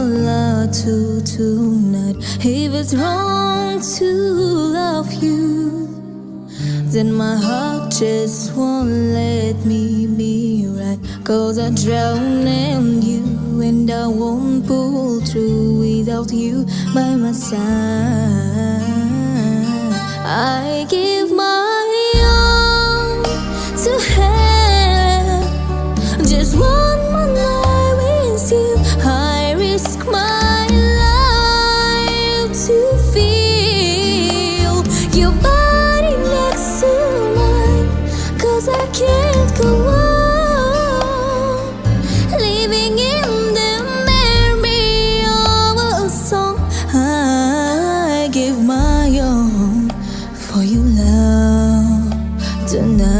lot to tonight. If it's wrong to love you, then my heart just won't let me be right. 'Cause I drown in you, and I won't pull through without you by my side. I give my all to have just one more night with you. I risk my life to feel your body next to mine. 'Cause I can't go on living in the memory of a song. I give my all for your love tonight.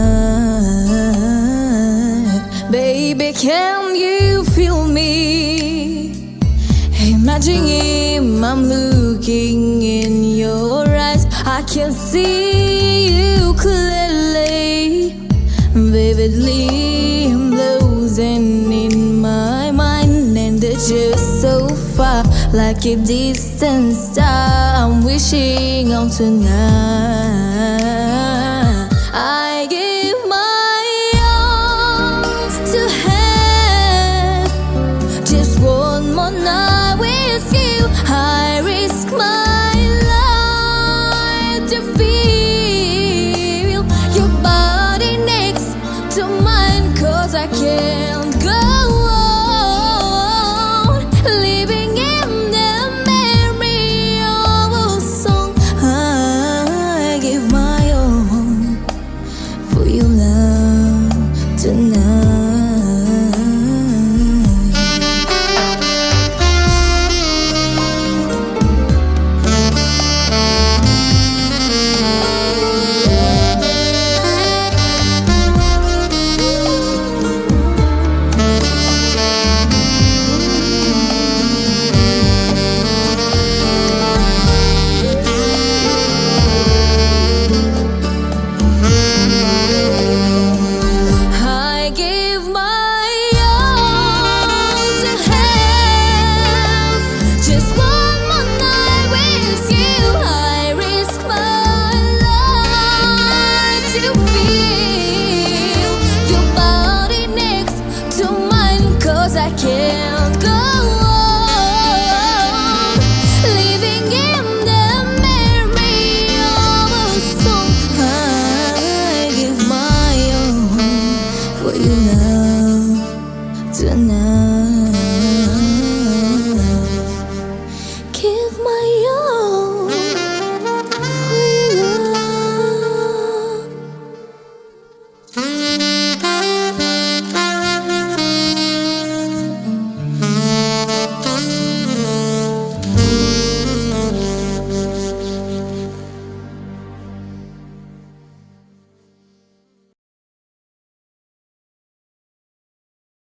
Baby, can you feel me? Imagine him, I'm looking in your eyes. I can see you clearly, vividly. I'm losing in my mind, and it's just so far, like a distant star I'm wishing on tonight.